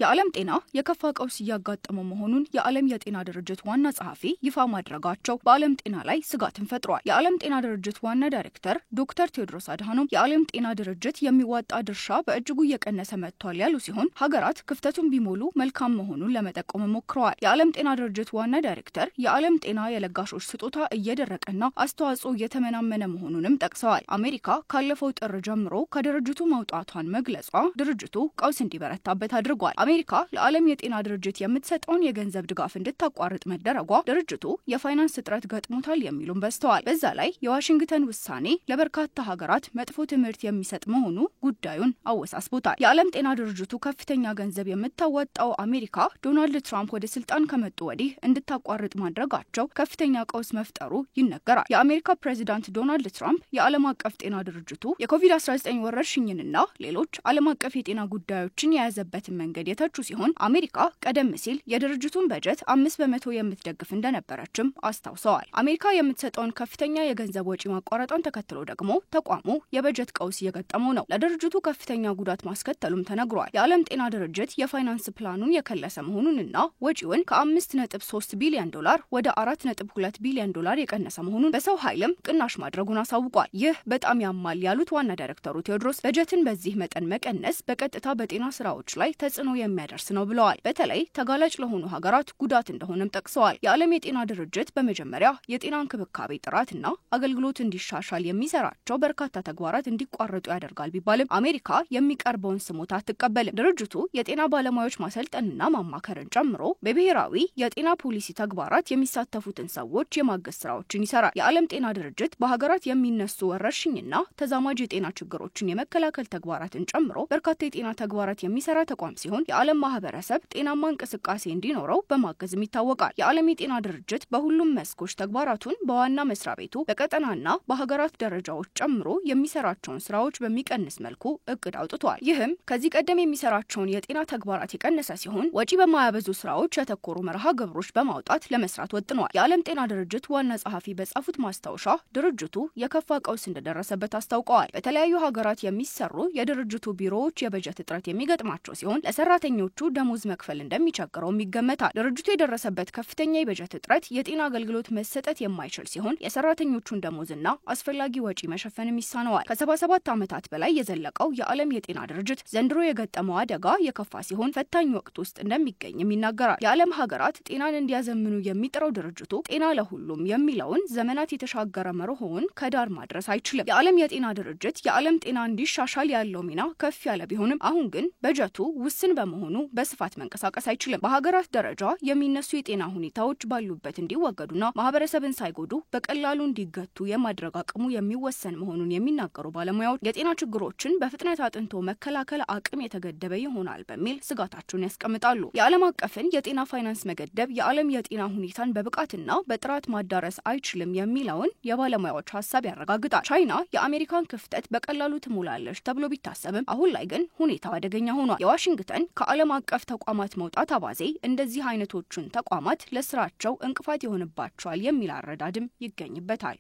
የዓለም ጤና የከፋ ቀውስ እያጋጠመው መሆኑን የዓለም የጤና ድርጅት ዋና ጸሐፊ ይፋ ማድረጋቸው በዓለም ጤና ላይ ስጋትን ፈጥሯል። የዓለም ጤና ድርጅት ዋና ዳይሬክተር ዶክተር ቴዎድሮስ አድሃኖም የዓለም ጤና ድርጅት የሚዋጣ ድርሻ በእጅጉ እየቀነሰ መጥቷል ያሉ ሲሆን ሀገራት ክፍተቱን ቢሞሉ መልካም መሆኑን ለመጠቆም ሞክረዋል። የዓለም ጤና ድርጅት ዋና ዳይሬክተር የዓለም ጤና የለጋሾች ስጦታ እየደረቀና አስተዋጽኦ እየተመናመነ መሆኑንም ጠቅሰዋል። አሜሪካ ካለፈው ጥር ጀምሮ ከድርጅቱ መውጣቷን መግለጿ ድርጅቱ ቀውስ እንዲበረታበት አድርጓል። አሜሪካ ለዓለም የጤና ድርጅት የምትሰጠውን የገንዘብ ድጋፍ እንድታቋርጥ መደረጓ ድርጅቱ የፋይናንስ እጥረት ገጥሞታል የሚሉም በዝተዋል። በዛ ላይ የዋሽንግተን ውሳኔ ለበርካታ ሀገራት መጥፎ ትምህርት የሚሰጥ መሆኑ ጉዳዩን አወሳስቦታል። የዓለም ጤና ድርጅቱ ከፍተኛ ገንዘብ የምታወጣው አሜሪካ ዶናልድ ትራምፕ ወደ ስልጣን ከመጡ ወዲህ እንድታቋርጥ ማድረጋቸው ከፍተኛ ቀውስ መፍጠሩ ይነገራል። የአሜሪካ ፕሬዚዳንት ዶናልድ ትራምፕ የዓለም አቀፍ ጤና ድርጅቱ የኮቪድ-19 ወረርሽኝንና ሌሎች ዓለም አቀፍ የጤና ጉዳዮችን የያዘበትን መንገድ የተቹ ሲሆን አሜሪካ ቀደም ሲል የድርጅቱን በጀት 5% የምትደግፍ እንደነበረችም አስታውሰዋል። አሜሪካ የምትሰጠውን ከፍተኛ የገንዘብ ወጪ ማቋረጧን ተከትሎ ደግሞ ተቋሙ የበጀት ቀውስ እየገጠመው ነው። ለድርጅቱ ከፍተኛ ጉዳት ማስከተሉም ተነግሯል። የዓለም ጤና ድርጅት የፋይናንስ ፕላኑን የከለሰ መሆኑንና ወጪውን ከ5.3 ቢሊዮን ዶላር ወደ 4.2 ቢሊዮን ዶላር የቀነሰ መሆኑን በሰው ኃይልም ቅናሽ ማድረጉን አሳውቋል። ይህ በጣም ያማል ያሉት ዋና ዳይሬክተሩ ቴዎድሮስ በጀትን በዚህ መጠን መቀነስ በቀጥታ በጤና ስራዎች ላይ ተጽዕኖ የሚያደርስ ነው ብለዋል። በተለይ ተጋላጭ ለሆኑ ሀገራት ጉዳት እንደሆነም ጠቅሰዋል። የዓለም የጤና ድርጅት በመጀመሪያ የጤና እንክብካቤ ጥራትና አገልግሎት እንዲሻሻል የሚሰራቸው በርካታ ተግባራት እንዲቋረጡ ያደርጋል ቢባልም አሜሪካ የሚቀርበውን ስሞታ አትቀበልም። ድርጅቱ የጤና ባለሙያዎች ማሰልጠንና ማማከርን ጨምሮ በብሔራዊ የጤና ፖሊሲ ተግባራት የሚሳተፉትን ሰዎች የማገዝ ስራዎችን ይሰራል። የዓለም ጤና ድርጅት በሀገራት የሚነሱ ወረርሽኝና ተዛማጅ የጤና ችግሮችን የመከላከል ተግባራትን ጨምሮ በርካታ የጤና ተግባራት የሚሰራ ተቋም ሲሆን የዓለም ማህበረሰብ ጤናማ እንቅስቃሴ እንዲኖረው በማገዝም ይታወቃል። የዓለም የጤና ድርጅት በሁሉም መስኮች ተግባራቱን በዋና መስሪያ ቤቱ በቀጠናና በሀገራት ደረጃዎች ጨምሮ የሚሰራቸውን ስራዎች በሚቀንስ መልኩ እቅድ አውጥቷል። ይህም ከዚህ ቀደም የሚሰራቸውን የጤና ተግባራት የቀነሰ ሲሆን ወጪ በማያበዙ ስራዎች ያተኮሩ መርሃ ግብሮች በማውጣት ለመስራት ወጥኗል። የዓለም ጤና ድርጅት ዋና ጸሐፊ በጻፉት ማስታወሻ ድርጅቱ የከፋ ቀውስ እንደደረሰበት አስታውቀዋል። በተለያዩ ሀገራት የሚሰሩ የድርጅቱ ቢሮዎች የበጀት እጥረት የሚገጥማቸው ሲሆን ለሰራተኞቹ ደሞዝ መክፈል እንደሚቸግረውም ይገመታል። ድርጅቱ የደረሰበት ከፍተኛ የበጀት እጥረት የጤና አገልግሎት መሰጠት የማይችል ሲሆን የሰራተኞቹን ደሞዝና አስፈላጊ ወጪ መሸፈንም ይሳነዋል። ከ77 ዓመታት በላይ የዘለቀው የዓለም የጤና ድርጅት ዘንድሮ የገጠመው አደጋ የከፋ ሲሆን ፈታኝ ወቅት ውስጥ እንደሚገኝም ይናገራል። የዓለም ሀገራት ጤናን እንዲያዘምኑ የሚጥረው ድርጅቱ ጤና ለሁሉም የሚለውን ዘመናት የተሻገረ መርሆውን ከዳር ማድረስ አይችልም። የዓለም የጤና ድርጅት የዓለም ጤና እንዲሻሻል ያለው ሚና ከፍ ያለ ቢሆንም አሁን ግን በጀቱ ውስን በመሆኑ በስፋት መንቀሳቀስ አይችልም። በሀገራት ደረጃ የሚነሱ የጤና ሁኔታዎች ባሉበት እንዲወገዱና ማህበረሰብን ሳይጎዱ በቀላሉ እንዲገቱ የማድረግ አቅሙ የሚወሰን መሆኑን የሚናገሩ ባለሙያዎች የጤና ችግሮችን በፍጥነት አጥንቶ መከላከል አቅም የተገደበ ይሆናል በሚል ስጋታቸውን ያስቀምጣሉ። የዓለም አቀፍን የጤና ፋይናንስ መገደብ የዓለም የጤና ሁኔታን በብቃትና በጥራት ማዳረስ አይችልም የሚለውን የባለሙያዎች ሀሳብ ያረጋግጣል። ቻይና የአሜሪካን ክፍተት በቀላሉ ትሞላለች ተብሎ ቢታሰብም አሁን ላይ ግን ሁኔታው አደገኛ ሆኗል። የዋሽንግተን ከዓለም አቀፍ ተቋማት መውጣት አባዜ እንደዚህ አይነቶቹን ተቋማት ለስራቸው እንቅፋት ይሆንባቸዋል የሚል አረዳድም ይገኝበታል።